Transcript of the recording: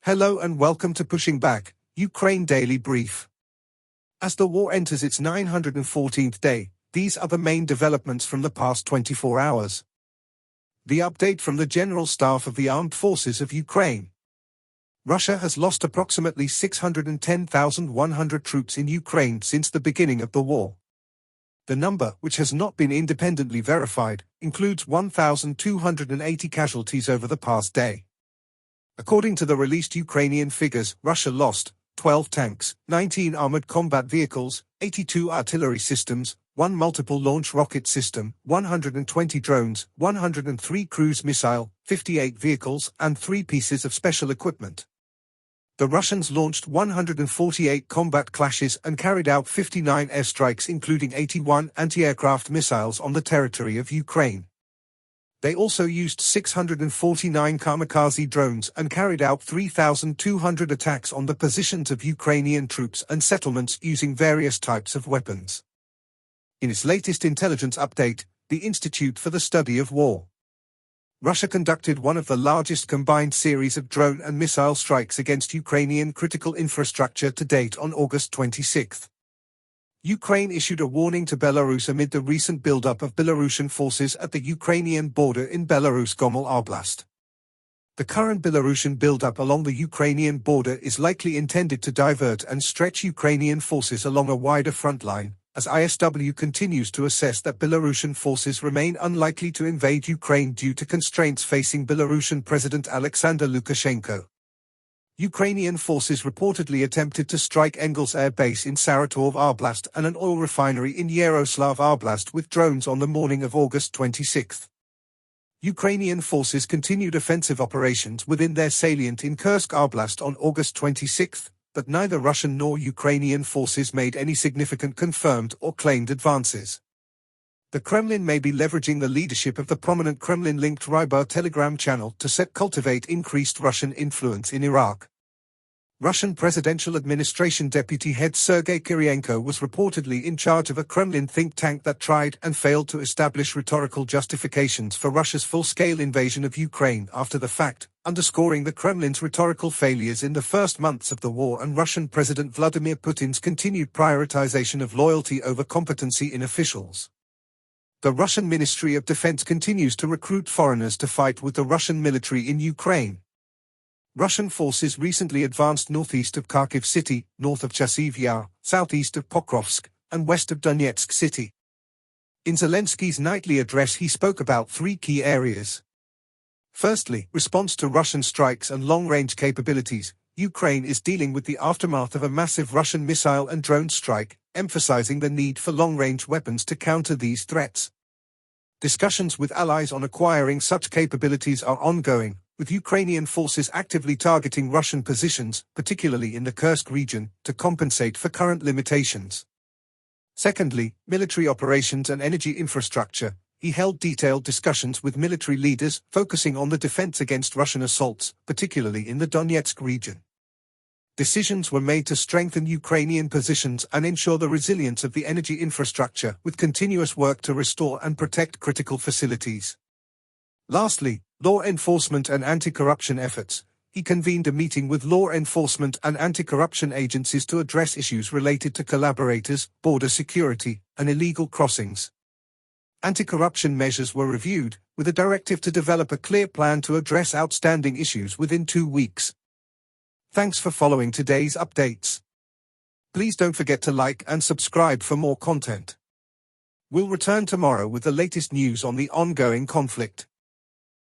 Hello and welcome to Pushing Back, Ukraine Daily Brief. As the war enters its 914th day, these are the main developments from the past 24 hours. The update from the General Staff of the Armed Forces of Ukraine. Russia has lost approximately 610,100 troops in Ukraine since the beginning of the war. The number, which has not been independently verified, includes 1,280 casualties over the past day. According to the released Ukrainian figures, Russia lost 12 tanks, 19 armored combat vehicles, 82 artillery systems, 1 multiple launch rocket system, 120 drones, 103 cruise missile, 58 vehicles, and 3 pieces of special equipment. The Russians launched 148 combat clashes and carried out 59 airstrikes, including 81 anti-aircraft missiles on the territory of Ukraine. They also used 649 kamikaze drones and carried out 3,200 attacks on the positions of Ukrainian troops and settlements using various types of weapons. In its latest intelligence update, the Institute for the Study of War, Russia conducted one of the largest combined series of drone and missile strikes against Ukrainian critical infrastructure to date on August 26. Ukraine issued a warning to Belarus amid the recent buildup of Belarusian forces at the Ukrainian border in Belarus Gomel Oblast. The current Belarusian buildup along the Ukrainian border is likely intended to divert and stretch Ukrainian forces along a wider front line, as ISW continues to assess that Belarusian forces remain unlikely to invade Ukraine due to constraints facing Belarusian President Alexander Lukashenko. Ukrainian forces reportedly attempted to strike Engels Air Base in Saratov Oblast and an oil refinery in Yaroslav Oblast with drones on the morning of August 26. Ukrainian forces continued offensive operations within their salient in Kursk Oblast on August 26, but neither Russian nor Ukrainian forces made any significant confirmed or claimed advances. The Kremlin may be leveraging the leadership of the prominent Kremlin-linked Rybar Telegram channel to cultivate increased Russian influence in Iraq. Russian presidential administration deputy head Sergei Kirienko was reportedly in charge of a Kremlin think tank that tried and failed to establish rhetorical justifications for Russia's full-scale invasion of Ukraine after the fact, underscoring the Kremlin's rhetorical failures in the first months of the war and Russian President Vladimir Putin's continued prioritization of loyalty over competency in officials. The Russian Ministry of Defense continues to recruit foreigners to fight with the Russian military in Ukraine. Russian forces recently advanced northeast of Kharkiv city, north of Chasiv Yar, southeast of Pokrovsk, and west of Donetsk city. In Zelensky's nightly address he spoke about 3 key areas. Firstly, response to Russian strikes and long-range capabilities. Ukraine is dealing with the aftermath of a massive Russian missile and drone strike, emphasizing the need for long-range weapons to counter these threats. Discussions with allies on acquiring such capabilities are ongoing, with Ukrainian forces actively targeting Russian positions, particularly in the Kursk region, to compensate for current limitations. Secondly, military operations and energy infrastructure. He held detailed discussions with military leaders, focusing on the defense against Russian assaults, particularly in the Donetsk region. Decisions were made to strengthen Ukrainian positions and ensure the resilience of the energy infrastructure, with continuous work to restore and protect critical facilities. Lastly, law enforcement and anti-corruption efforts. He convened a meeting with law enforcement and anti-corruption agencies to address issues related to collaborators, border security, and illegal crossings. Anti-corruption measures were reviewed, with a directive to develop a clear plan to address outstanding issues within 2 weeks. Thanks for following today's updates. Please don't forget to like and subscribe for more content. We'll return tomorrow with the latest news on the ongoing conflict.